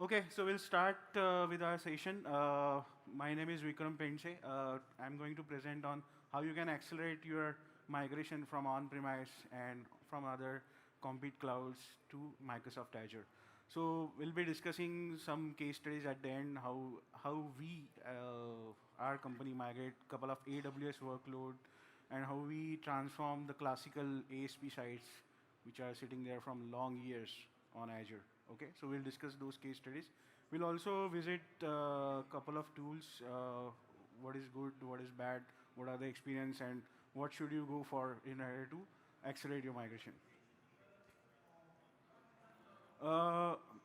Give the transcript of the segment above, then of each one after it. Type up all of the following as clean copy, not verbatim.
Okay, so we'll start with our session. My name is Vikram Pense. I'm going to present on how you can accelerate your migration from on-premise and from other compete clouds to Microsoft Azure. So we'll be discussing some case studies at the end, how we, our company, migrate a couple of AWS workload, and how we transform the classical ASP sites, which are sitting there from long years on Azure. Okay, so we'll discuss those case studies. We'll also visit a couple of tools, what is good, what is bad, what are the experience, and what should you go for in order to accelerate your migration.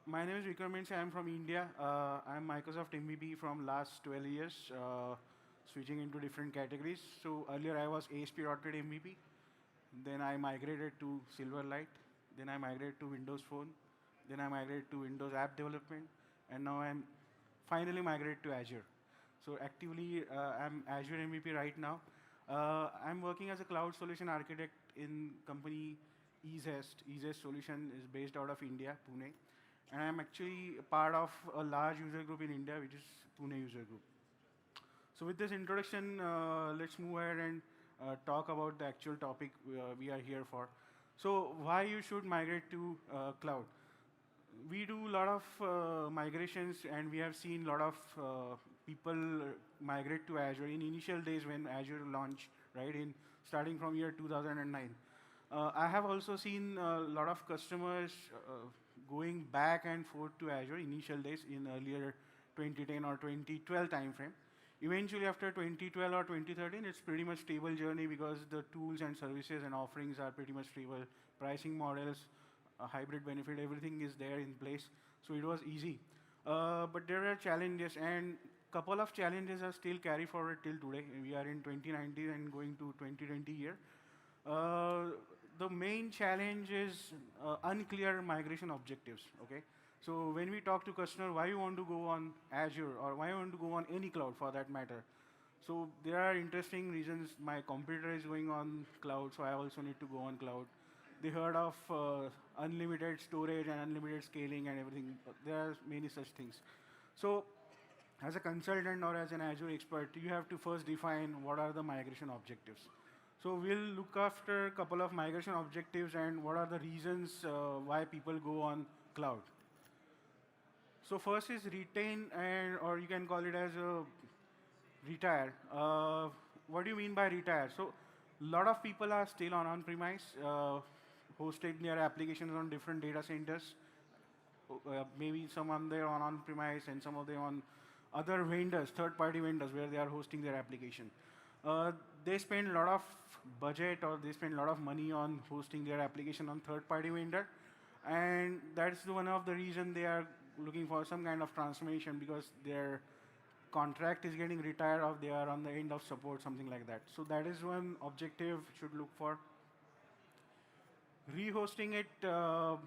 My name is Vikram Mense. I'm from India. I'm Microsoft MVP from last 12 years, switching into different categories. So earlier I was ASP.NET MVP. Then I migrated to Silverlight. Then I migrated to Windows Phone. Then I migrated to Windows App Development. And now I'm finally migrated to Azure. So actively, I'm Azure MVP right now. I'm working as a cloud solution architect in company EaseEst. EaseEst solution is based out of India, Pune. And I'm actually a part of a large user group in India, which is Pune user group. So with this introduction, let's move ahead and talk about the actual topic we are here for. So why you should migrate to cloud? We do a lot of migrations, and we have seen a lot of people migrate to Azure in initial days when Azure launched, right, in starting from year 2009. I have also seen a lot of customers going back and forth to Azure initial days in earlier 2010 or 2012 timeframe. Eventually, after 2012 or 2013, it's pretty much stable journey because the tools and services and offerings are pretty much stable. Pricing models, a hybrid benefit, everything is there in place. So it was easy. But there are challenges, and couple of challenges are still carry forward till today. We are in 2019 and going to 2020 year. The main challenge is unclear migration objectives. Okay, so when we talk to customer, why you want to go on Azure or why you want to go on any cloud for that matter. So there are interesting reasons. My computer is going on cloud, so I also need to go on cloud. They heard of unlimited storage and unlimited scaling and everything. There are many such things. So as a consultant or as an Azure expert, you have to first define what are the migration objectives. So we'll look after a couple of migration objectives and what are the reasons why people go on cloud. So first is retain, and or you can call it as a retire. What do you mean by retire? So a lot of people are still on-premise, hosted their applications on different data centers. Maybe some of them on on-premise and some of them on other vendors, third-party vendors, where they are hosting their application. They spend a lot of budget or they spend a lot of money on hosting their application on third-party vendor, and that's one of the reason they are looking for some kind of transformation because their contract is getting retired or they are on the end of support, something like that. So that is one objective should look for. Rehosting it,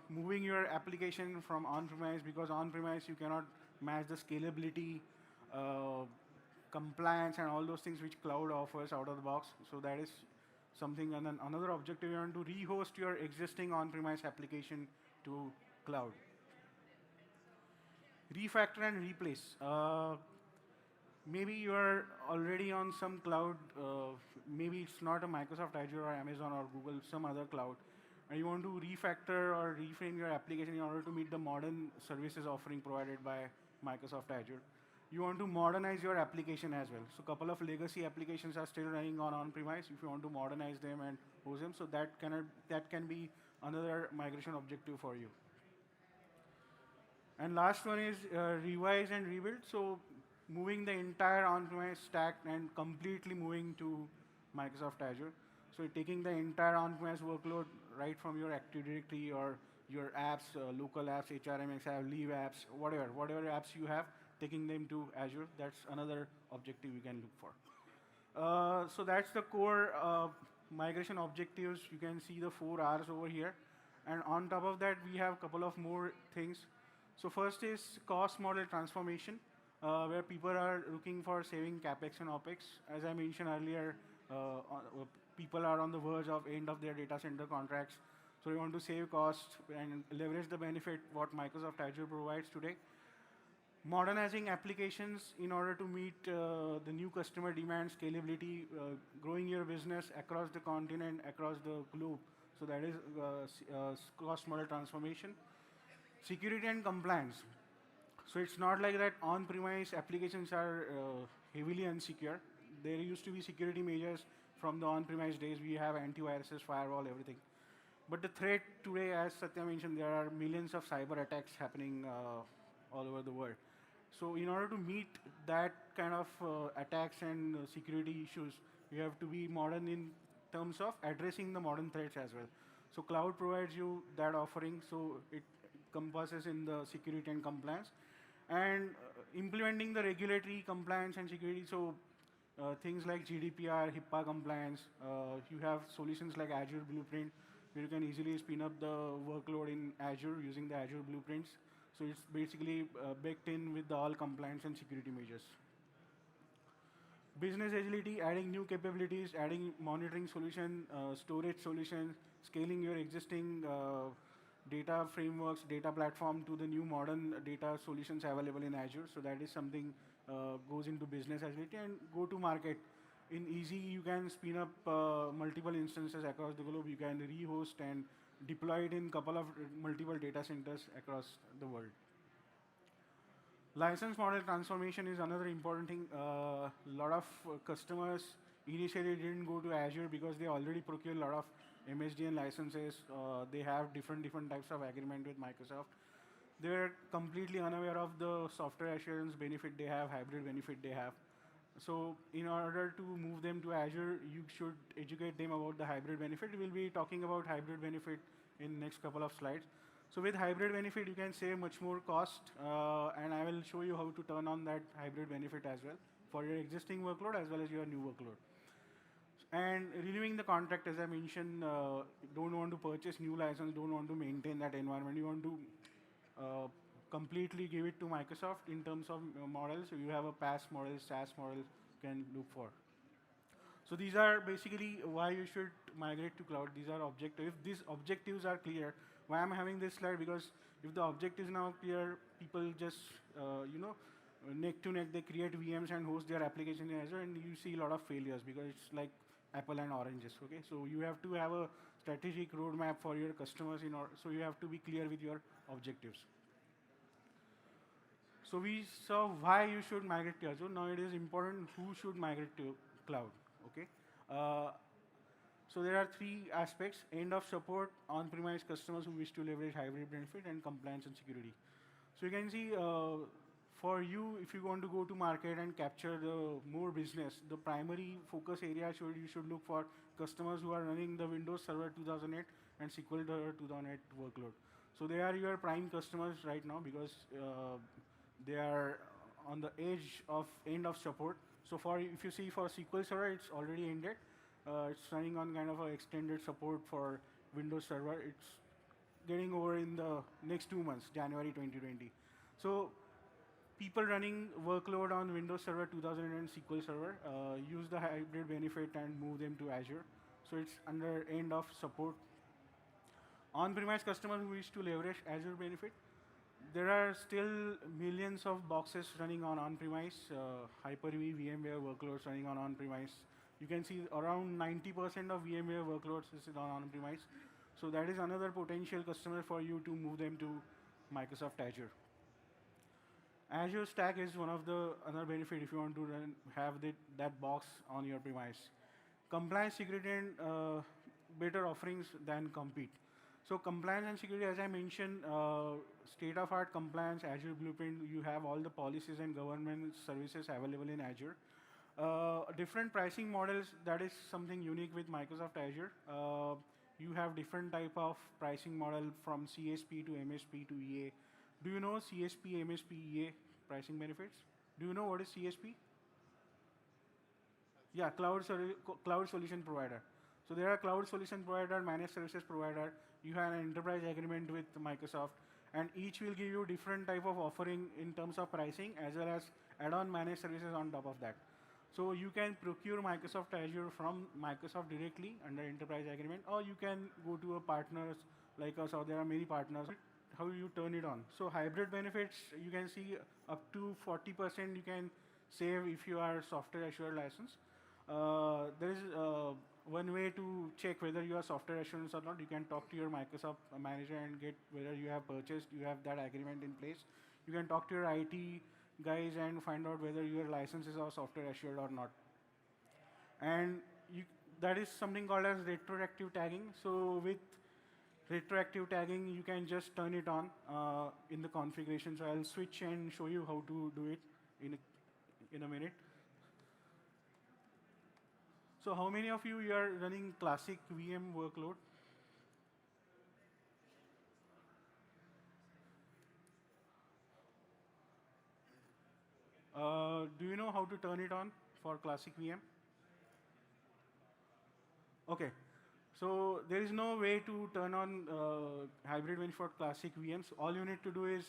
moving your application from on-premise, because on-premise you cannot match the scalability, uh, compliance, and all those things which cloud offers out of the box. So that is something. And then another objective, you want to rehost your existing on-premise application to cloud. Refactor and replace. Maybe you are already on some cloud, maybe it's not a Microsoft Azure or Amazon or Google, some other cloud, and you want to refactor or reframe your application in order to meet the modern services offering provided by Microsoft Azure. You want to modernize your application as well. So a couple of legacy applications are still running on on-premise. If you want to modernize them and host them, so that can be another migration objective for you. And last one is revise and rebuild. So moving the entire on-premise stack and completely moving to Microsoft Azure. So taking the entire on-premise workload right from your Active Directory or your apps, local apps, HRMX app, leave apps, whatever apps you have, taking them to Azure. That's another objective you can look for. So that's the core migration objectives. You can see the 4 Rs over here. And on top of that, we have a couple of more things. So first is cost model transformation, where people are looking for saving CapEx and OpEx. As I mentioned earlier, people are on the verge of end of their data center contracts. So we want to save costs and leverage the benefit what Microsoft Azure provides today. Modernizing applications in order to meet the new customer demand, scalability, growing your business across the continent, across the globe. So that is cost model transformation. Security and compliance. So it's not like that on-premise applications are heavily unsecure. There used to be security measures from the on-premise days. We have antiviruses, firewall, everything. But the threat today, as Satya mentioned, there are millions of cyber attacks happening all over the world. So in order to meet that kind of attacks and security issues, you have to be modern in terms of addressing the modern threats as well. So cloud provides you that offering, so it encompasses in the security and compliance. And implementing the regulatory compliance and security, so things like GDPR, HIPAA compliance, you have solutions like Azure Blueprint, where you can easily spin up the workload in Azure using the Azure Blueprints. So it's basically baked in with the all compliance and security measures. Business agility, adding new capabilities, adding monitoring solution, storage solutions, scaling your existing data frameworks, data platform to the new modern data solutions available in Azure. So that is something goes into business agility. And go to market. In easy, you can spin up multiple instances across the globe. You can rehost and deploy it in couple of multiple data centers across the world. License model transformation is another important thing. A lot of customers initially didn't go to Azure because they already procure a lot of MSDN licenses. They have different types of agreement with Microsoft. They're completely unaware of the software assurance benefit they have, hybrid benefit they have. So in order to move them to Azure, you should educate them about the hybrid benefit. We'll be talking about hybrid benefit in next couple of slides. So with hybrid benefit, you can save much more cost, and I will show you how to turn on that hybrid benefit as well for your existing workload as well as your new workload. And renewing the contract, as I mentioned, don't want to purchase new license, don't want to maintain that environment. You want to completely give it to Microsoft in terms of models. So you have a PaaS model, SaaS model you can look for. So these are basically why you should migrate to cloud. These are objectives. If these objectives are clear, why I'm having this slide? Because if the objective is now clear, people just, neck to neck, they create VMs and host their application in Azure, and you see a lot of failures because it's like apple and oranges, okay? So you have to have a strategic roadmap for your customers, so you have to be clear with your objectives. So we saw why you should migrate to Azure. Now it is important who should migrate to cloud, okay? So there are three aspects: end of support, on-premise customers who wish to leverage hybrid benefit, and compliance and security. So you can see for you, if you want to go to market and capture the more business, the primary focus area you should look for customers who are running the Windows Server 2008 and SQL Server 2008 workload. So they are your prime customers right now because they are on the edge of end of support. So if you see for SQL Server, it's already ended. It's running on kind of an extended support for Windows Server. It's getting over in the next 2 months, January 2020. So people running workload on Windows Server 2000 and SQL Server use the hybrid benefit and move them to Azure. So it's under end of support. On-premise customers who wish to leverage Azure benefit, there are still millions of boxes running on on-premise, Hyper-V, VMware workloads running on on-premise. You can see around 90% of VMware workloads is on on-premise. So that is another potential customer for you to move them to Microsoft Azure. Azure Stack is one of the other benefit if you want to have that box on your premise. Compliance, security, and better offerings than compete. So compliance and security, as I mentioned, state-of-art compliance, Azure Blueprint, you have all the policies and government services available in Azure. Different pricing models, that is something unique with Microsoft Azure. You have different type of pricing model from CSP to MSP to EA. Do you know CSP, MSP, EA pricing benefits? Do you know what is CSP? Yeah, cloud solution provider. So there are cloud solution provider, managed services provider. You have an enterprise agreement with Microsoft, and each will give you different type of offering in terms of pricing as well as add-on managed services on top of that. So you can procure Microsoft Azure from Microsoft directly under enterprise agreement, or you can go to a partners like us, or there are many partners how you turn it on. So hybrid benefits, you can see up to 40% you can save if you are software assured license. There is one way to check whether you are software assurance or not. You can talk to your Microsoft manager and get whether you have purchased, you have that agreement in place. You can talk to your IT guys and find out whether your licenses are software assured or not. And you, that is something called as retroactive tagging. So with retroactive tagging, you can just turn it on in the configuration. So I'll switch and show you how to do it in a minute. So how many of you are running classic VM workload? Do you know how to turn it on for classic VM? Okay. So there is no way to turn on hybrid bench for classic VMs. All you need to do is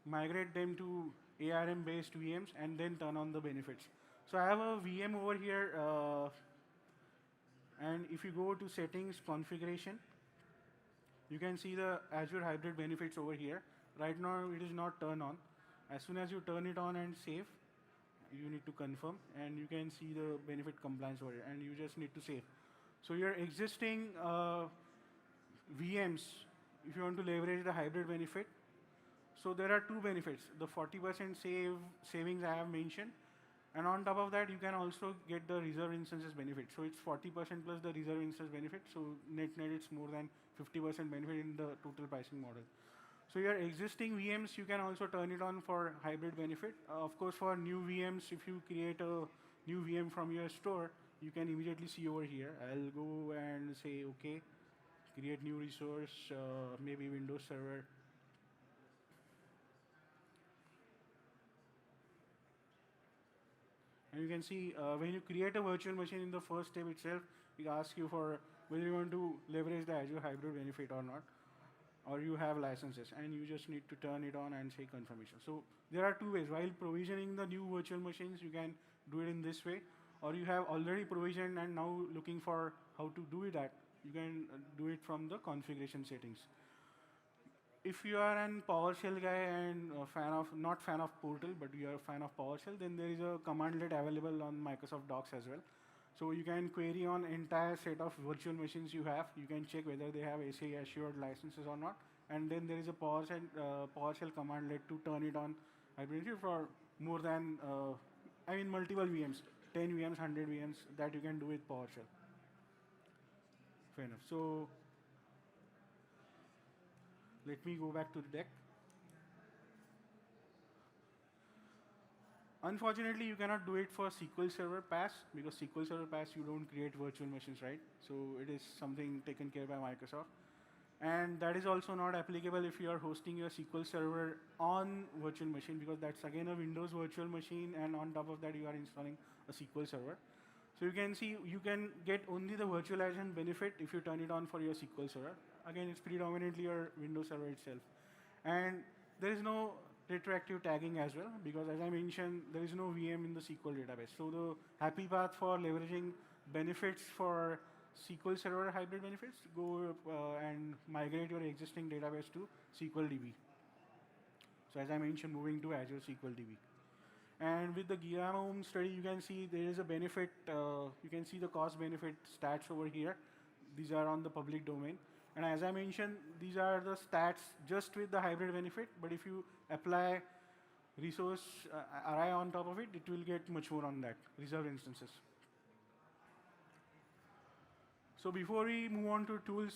migrate them to ARM-based VMs and then turn on the benefits. So I have a VM over here, and if you go to settings, configuration, you can see the Azure hybrid benefits over here. Right now it is not turned on. As soon as you turn it on and save, you need to confirm, and you can see the benefit compliance over here, and you just need to save. So your existing VMs, if you want to leverage the hybrid benefit, so there are two benefits: the 40% savings I have mentioned, and on top of that, you can also get the reserve instances benefit. So it's 40% plus the reserve instance benefit. So net it's more than 50% benefit in the total pricing model. So your existing VMs, you can also turn it on for hybrid benefit. Of course, for new VMs, if you create a new VM from your store, you can immediately see over here. I'll go and say, okay, create new resource, maybe Windows Server. And you can see when you create a virtual machine in the first step itself, it asks you for whether you want to leverage the Azure hybrid benefit or not, or you have licenses, and you just need to turn it on and say confirmation. So there are two ways. While provisioning the new virtual machines, you can do it in this way, or you have already provisioned and now looking for how to do that, you can do it from the configuration settings. If you are an PowerShell guy and not fan of Portal, but you are a fan of PowerShell, then there is a commandlet available on Microsoft Docs as well. So you can query on entire set of virtual machines you have. You can check whether they have SA assured licenses or not. And then there is a PowerShell commandlet to turn it on hybrid for more than, multiple VMs, 10 VMs, 100 VMs that you can do with PowerShell. Fair enough. So let me go back to the deck. Unfortunately, you cannot do it for SQL Server PaaS, because SQL Server PaaS, you don't create virtual machines, right? So it is something taken care by Microsoft. And that is also not applicable if you are hosting your SQL Server on virtual machine, because that's again a Windows virtual machine, and on top of that, you are installing a SQL Server. So you can see you can get only the virtualization benefit if you turn it on for your SQL Server. Again, it's predominantly your Windows Server itself. And there is no retroactive tagging as well, because as I mentioned, there is no VM in the SQL database. So the happy path for leveraging benefits for SQL Server hybrid benefits, go and migrate your existing database to SQL DB. So as I mentioned, moving to Azure SQL DB. And with the Giraum study, you can see there is a benefit. You can see the cost benefit stats over here. These are on the public domain. And as I mentioned, these are the stats just with the hybrid benefit. But if you apply resource array on top of it, it will get much more on that, reserved instances. So before we move on to tools,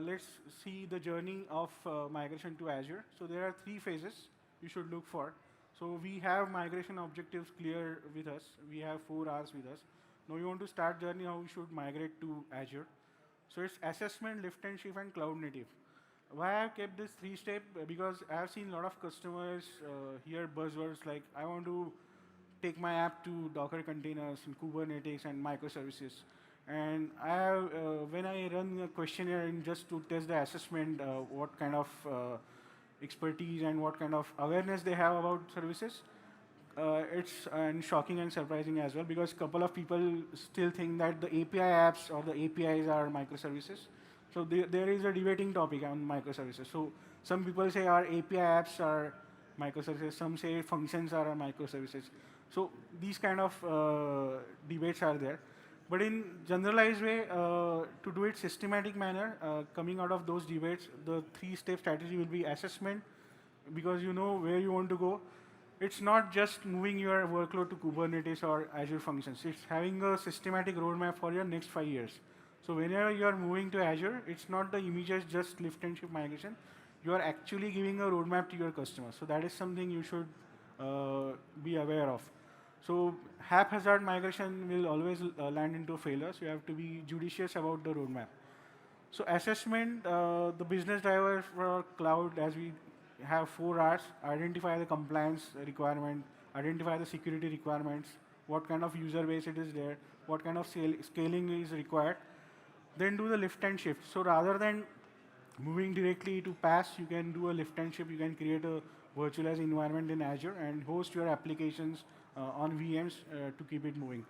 let's see the journey of migration to Azure. So there are 3 phases you should look for. So we have migration objectives clear with us. We have 4 hours with us. Now we want to start journey how we should migrate to Azure. So it's assessment, lift and shift, and cloud native. Why I have kept this 3-step? Because I have seen a lot of customers hear buzzwords like, I want to take my app to Docker containers and Kubernetes and microservices. And I have, when I run a questionnaire and just to test the assessment, what kind of expertise and what kind of awareness they have about services, it's shocking and surprising as well, because a couple of people still think that the API apps or the APIs are microservices. So there is a debating topic on microservices. So Some people say our API apps are microservices. Some say functions are microservices. So these kind of debates are there. But in generalized way, to do it systematic manner, coming out of those debates, the three-step strategy will be assessment, because you know where you want to go. It's not just moving your workload to Kubernetes or Azure Functions. It's having a systematic roadmap for your next 5 years. So whenever you are moving to Azure, it's not the immediate just lift and shift migration. You are actually giving a roadmap to your customers. So that is something you should be aware of. So haphazard migration will always land into failure. So you have to be judicious about the roadmap. So assessment, the business driver for cloud, as we have 4 Rs: identify the compliance requirement, identify the security requirements, what kind of user base it is there, what kind of scaling is required, then do the lift and shift. So rather than moving directly to PaaS, you can do a lift and shift. You can create a virtualized environment in Azure and host your applications on VMs to keep it moving.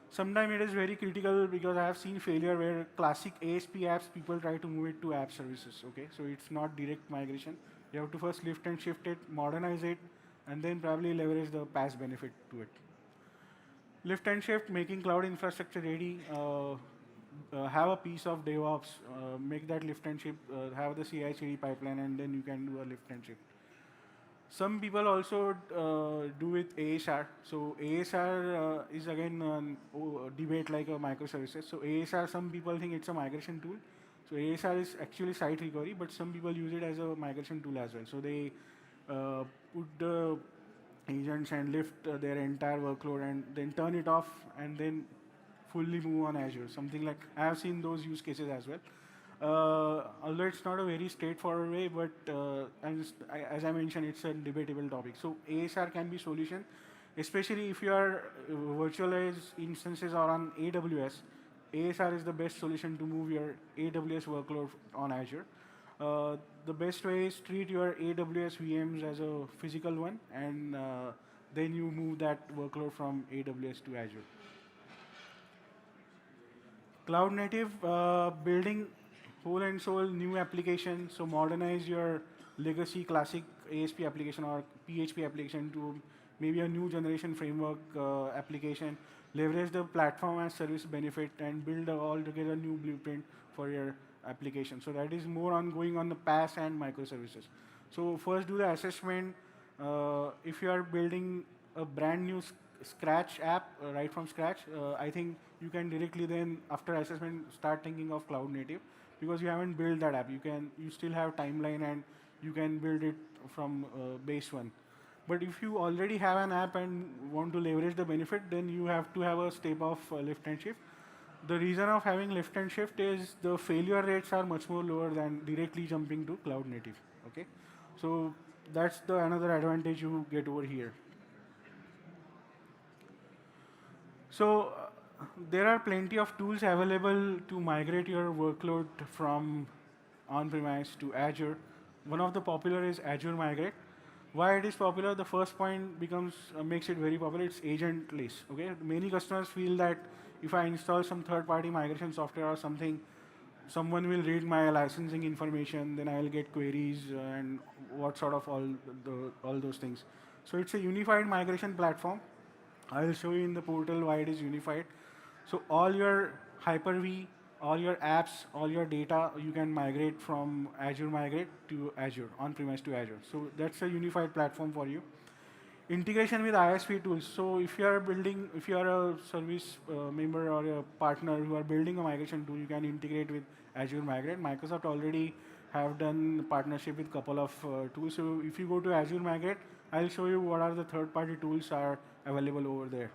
Sometimes it is very critical because I have seen failure where classic ASP apps, people try to move it to app services, okay? So it's not direct migration. You have to first lift and shift it, modernize it, and then probably leverage the PaaS benefit to it. Lift and shift, making cloud infrastructure ready, have a piece of DevOps, make that lift and shift, have the CI/CD pipeline, and then you can do a lift and shift. Some people also do with ASR. So ASR is again a debate like a microservices. So ASR, some people think it's a migration tool. So ASR is actually site recovery, but some people use it as a migration tool as well. So they put the agents and lift their entire workload and then turn it off and then fully move on Azure. Something like, I have seen those use cases as well. Although it's not a very straightforward way, but as I mentioned, it's a debatable topic. So ASR can be solution, especially if your virtualized instances are on AWS. ASR is the best solution to move your AWS workload on Azure. The best way is treat your AWS VMs as a physical one, and then you move that workload from AWS to Azure. Cloud native, building whole and soul new application. So modernize your legacy classic ASP application or PHP application to maybe a new generation framework application. Leverage the platform as service benefit and build altogether new blueprint for your application. So that is more on going on the PaaS and microservices. So first do the assessment. If you are building a brand new scratch app right from scratch, I think you can directly then after assessment start thinking of cloud native, because you haven't built that app. You still have timeline and you can build it from base one. But if you already have an app and want to leverage the benefit, then you have to have a step of lift and shift. The reason of having lift and shift is the failure rates are much more lower than directly jumping to cloud native. Okay, so that's the another advantage you get over here. So there are plenty of tools available to migrate your workload from on-premise to Azure. One of the popular is Azure Migrate. Why it is popular? The first point becomes makes it very popular. It's agentless. Okay, many customers feel that if I install some third-party migration software or something, someone will read my licensing information, then I'll get queries and what sort of all those things. So it's a unified migration platform. I'll show you in the portal why it is unified. So all your Hyper-V, all your apps, all your data, you can migrate from Azure Migrate to Azure, on-premise to Azure. So that's a unified platform for you. Integration with ISP tools. So if you are a service member or a partner who are building a migration tool, you can integrate with Azure Migrate. Microsoft already have done partnership with couple of tools. So if you go to Azure Migrate, I'll show you what are the third-party tools are available over there.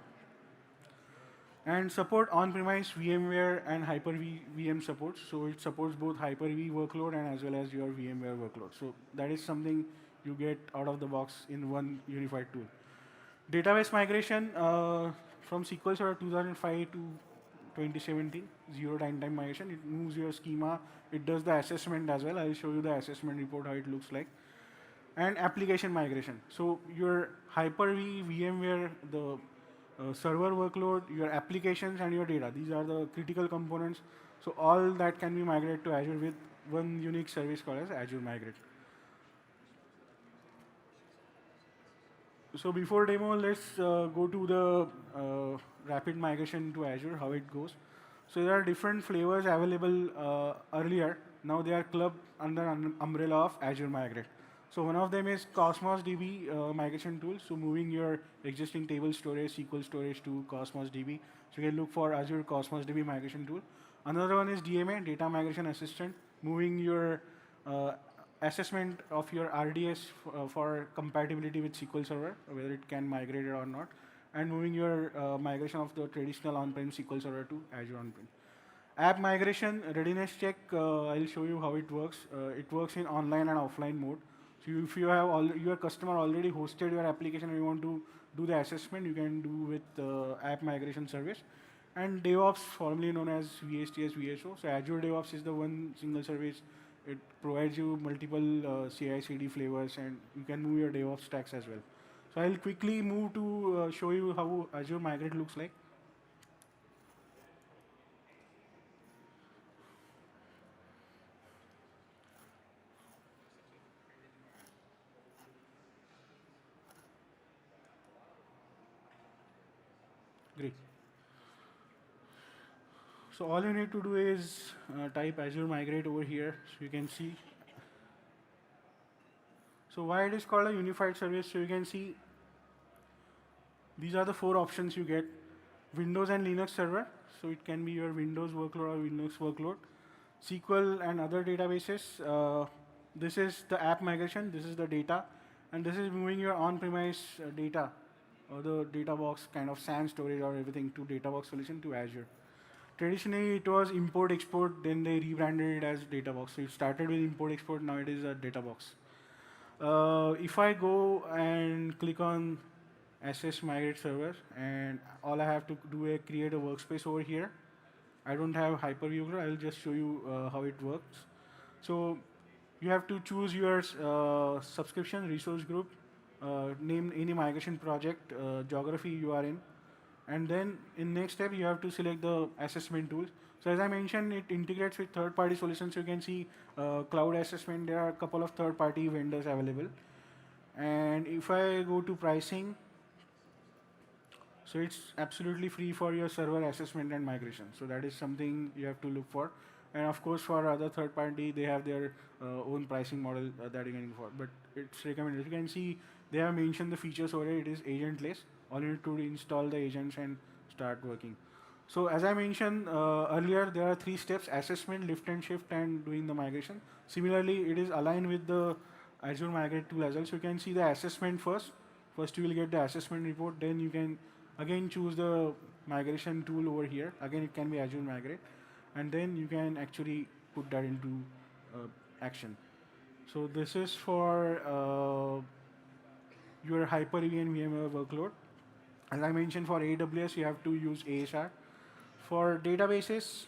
And support on-premise VMware and Hyper-V VM supports. So it supports both Hyper-V workload and as well as your VMware workload. So that is something you get out of the box in one unified tool. Database migration from SQL Server 2005 to 2017, zero downtime migration. It moves your schema. It does the assessment as well. I'll show you the assessment report, how it looks like. And application migration. So your Hyper-V, VMware, the server workload, your applications, and your data. These are the critical components. So all that can be migrated to Azure with one unique service called as Azure Migrate. So before demo, let's go to the rapid migration to Azure, how it goes. So there are different flavors available earlier. Now they are clubbed under an umbrella of Azure Migrate. So one of them is Cosmos DB migration tool. So moving your existing table storage, SQL storage to Cosmos DB. So you can look for Azure Cosmos DB migration tool. Another one is DMA, Data Migration Assistant, moving your uh, assessment of your RDS for compatibility with SQL Server, whether it can migrate it or not, and moving your migration of the traditional on-prem SQL Server to Azure on-prem. App migration readiness check, I'll show you how it works. It works in online and offline mode. So if you have your customer already hosted your application and you want to do the assessment, you can do with app migration service. And DevOps, formerly known as VSTS, VSO. So Azure DevOps is the one single service. It provides you multiple CI/CD flavors, and you can move your DevOps stacks as well. So I'll quickly move to show you how Azure Migrate looks like. Great. So all you need to do is type Azure Migrate over here, so you can see. So why it is called a unified service? So you can see these are the four options you get. Windows and Linux server, so it can be your Windows workload or Linux workload. SQL and other databases. This is the app migration, this is the data, and this is moving your on-premise data or the data box kind of SAN storage or everything to data box solution to Azure. Traditionally, it was import export, then they rebranded it as data box. So it started with import export, now it is a data box. If I go and click on SS Migrate server, and all I have to do is create a workspace over here. I don't have Hyperview, I'll just show you how it works. So you have to choose your subscription resource group, name any migration project, geography you are in, and then in next step you have to select the assessment tools. So as I mentioned, it integrates with third-party solutions. You can see cloud assessment. There are a couple of third-party vendors available. And if I go to pricing, so it's absolutely free for your server assessment and migration. So that is something you have to look for. And of course, for other third party, they have their own pricing model that you can for. But it's recommended. You can see they have mentioned the features over here. It is agentless. All you need to do is install the agents and start working. So as I mentioned earlier, there are three steps: assessment, lift and shift, and doing the migration. Similarly, it is aligned with the Azure Migrate tool as well. So you can see the assessment first. First, you will get the assessment report. Then you can again choose the migration tool over here. Again, it can be Azure Migrate, and then you can actually put that into action. So this is for your Hyper-V and VMware workload. As I mentioned, for AWS, you have to use ASR. For databases,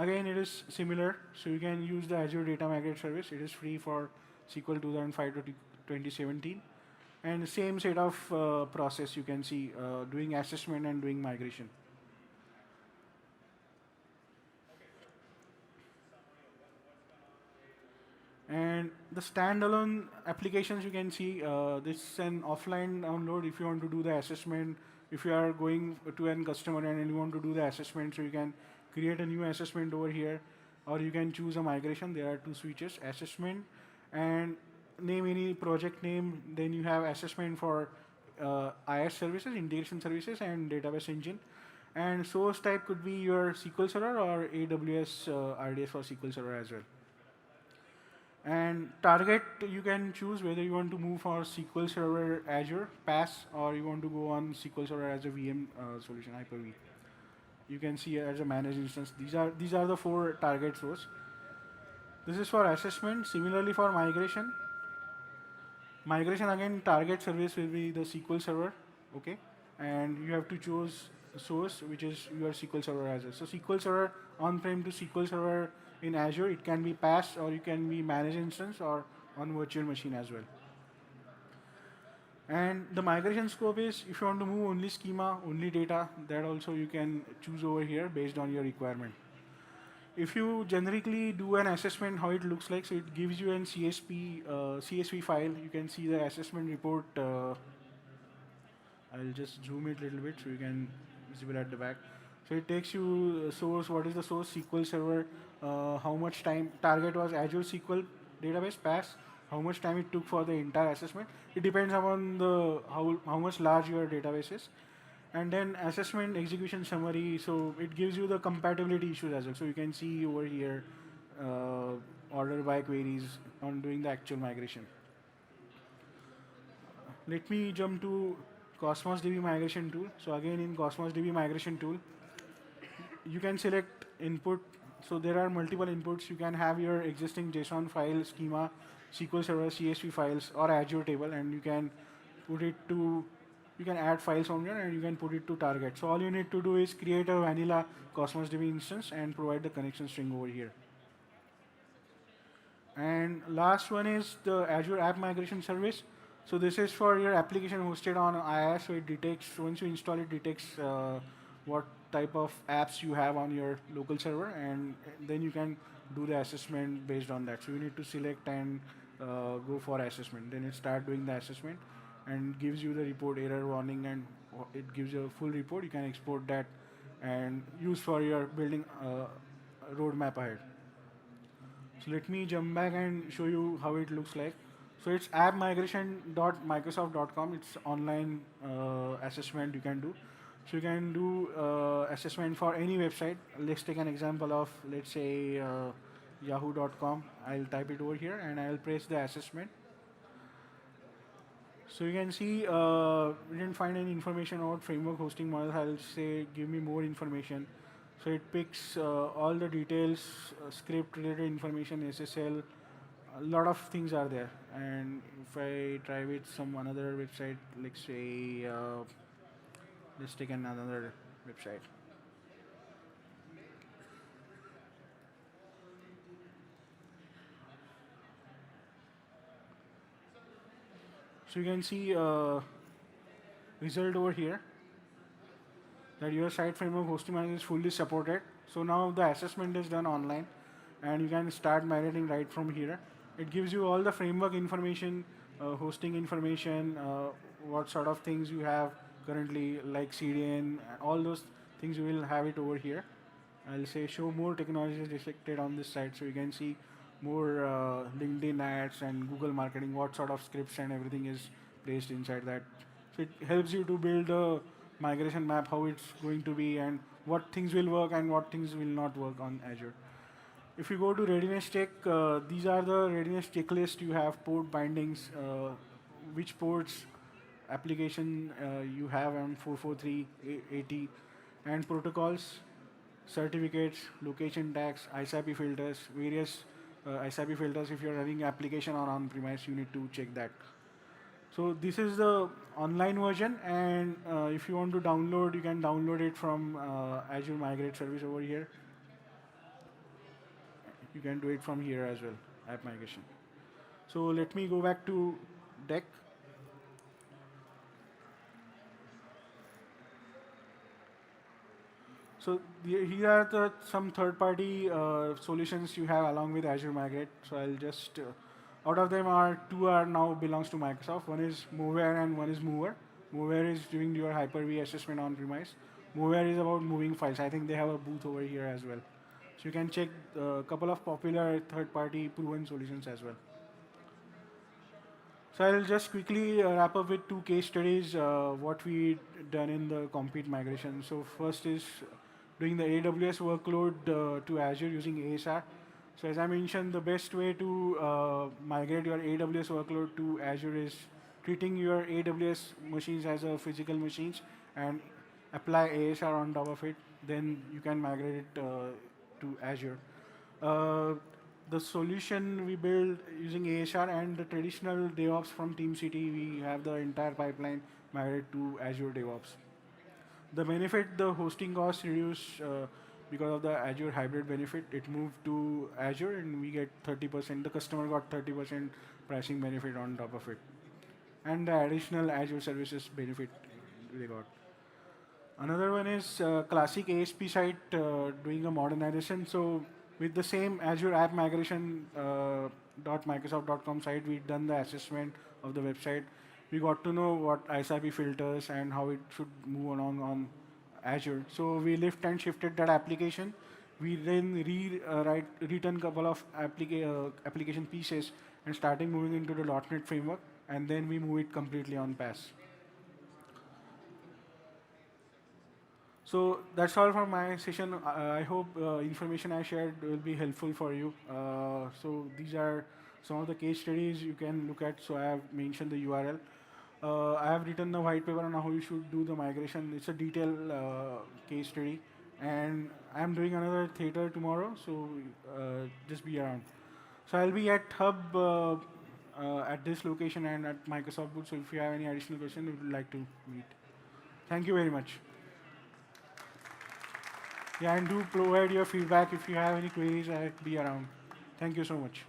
again, it is similar. So you can use the Azure Data Migrate service. It is free for SQL 2005 to 2017. And same set of process you can see doing assessment and doing migration. And the standalone applications you can see, this is an offline download if you want to do the assessment. If you are going to an customer and you want to do the assessment, so you can create a new assessment over here, or you can choose a migration. There are two switches, assessment and name any project name. Then you have assessment for IS services, integration services, and database engine. And source type could be your SQL Server or AWS RDS for SQL Server as well. And target, you can choose whether you want to move for SQL Server Azure PaaS, or you want to go on SQL Server as a VM solution, Hyper-V. You can see as a managed instance. These are the four target source. This is for assessment. Similarly for migration. Migration again, target service will be the SQL Server, okay? And you have to choose the source, which is your SQL Server Azure. So SQL Server on-prem to SQL Server in Azure, it can be PaaS or you can be managed instance or on virtual machine as well. And the migration scope is if you want to move only schema, only data, that also you can choose over here based on your requirement. If you generically do an assessment, how it looks like, so it gives you an CSV file. You can see the assessment report. I'll just zoom it a little bit so you can visible at the back. So it takes you source, what is the source SQL server, how much time target was Azure SQL database pass, how much time it took for the entire assessment. It depends upon the how much large your database is. And then assessment execution summary, so it gives you the compatibility issues as well. So you can see over here order by queries on doing the actual migration. Let me jump to Cosmos DB migration tool. So again, in Cosmos DB migration tool, you can select input. So there are multiple inputs. You can have your existing JSON file, schema, SQL Server, CSV files, or Azure table, and you can put it to, you can add files on here and you can put it to target. So all you need to do is create a vanilla Cosmos DB instance and provide the connection string over here. And last one is the Azure App Migration Service. So this is for your application hosted on IaaS. So it detects, once you install it, detects what type of apps you have on your local server, and then you can do the assessment based on that. So you need to select and go for assessment. Then it start doing the assessment and gives you the report error warning, and it gives you a full report. You can export that and use for your building roadmap ahead. So let me jump back and show you how it looks like. So it's appmigration.microsoft.com. It's online assessment you can do. So you can do assessment for any website. Let's take an example of, let's say, yahoo.com. I'll type it over here and I'll press the assessment. So you can see we didn't find any information about framework hosting models. I'll say give me more information. So it picks all the details, script related information, SSL, a lot of things are there. And if I try with some another website, let's say, let's take another website. So you can see result over here that your site framework hosting manager is fully supported. So now the assessment is done online and you can start migrating right from here. It gives you all the framework information, hosting information, what sort of things you have currently, like CDN, all those things you will have it over here. I'll say show more technologies detected on this site, so you can see more LinkedIn ads and Google marketing, what sort of scripts and everything is placed inside that. So it helps you to build a migration map, how it's going to be and what things will work and what things will not work on Azure. If you go to readiness check, these are the readiness checklist. You have port bindings, which ports application you have on 44380, and protocols, certificates, location tags, ISAP filters, various ISAP filters. If you're running application on-premise, you need to check that. So this is the online version, and if you want to download, you can download it from Azure Migrate service over here. You can do it from here as well, app migration. So let me go back to deck. So here are some third-party solutions you have along with Azure Migrate. So I'll just, out of them two are now belongs to Microsoft. One is Moveware and one is Mover. Moveware is doing your Hyper-V assessment on-premise. Moveware is about moving files. I think they have a booth over here as well. So you can check a couple of popular third-party proven solutions as well. So I'll just quickly wrap up with two case studies, what we done in the complete migration. So first is doing the AWS workload to Azure using ASR. So as I mentioned, the best way to migrate your AWS workload to Azure is treating your AWS machines as a physical machines and apply ASR on top of it. Then you can migrate it to Azure. The solution we build using ASR and the traditional DevOps from TeamCity, we have the entire pipeline migrated to Azure DevOps. The benefit, the hosting costs reduce because of the Azure hybrid benefit. It moved to Azure and we get 30%, the customer got 30% pricing benefit on top of it. And the additional Azure services benefit they got. Another one is Classic ASP site doing a modernization. So With the same Azure app migration .microsoft.com site, we done the assessment of the website. We got to know what ISRP filters and how it should move along on Azure. So we lift and shifted that application. We then return couple of application pieces and starting moving into the .NET framework, and then we move it completely on PaaS. So that's all for my session. I hope information I shared will be helpful for you. So these are some of the case studies you can look at. So I have mentioned the URL. I have written the white paper on how you should do the migration. It's a detailed case study. And I'm doing another theater tomorrow, so just be around. So I'll be at Hub at this location and at Microsoft booth. So if you have any additional questions, we would like to meet. Thank you very much. Yeah, and do provide your feedback if you have any queries. I'll be around. Thank you so much.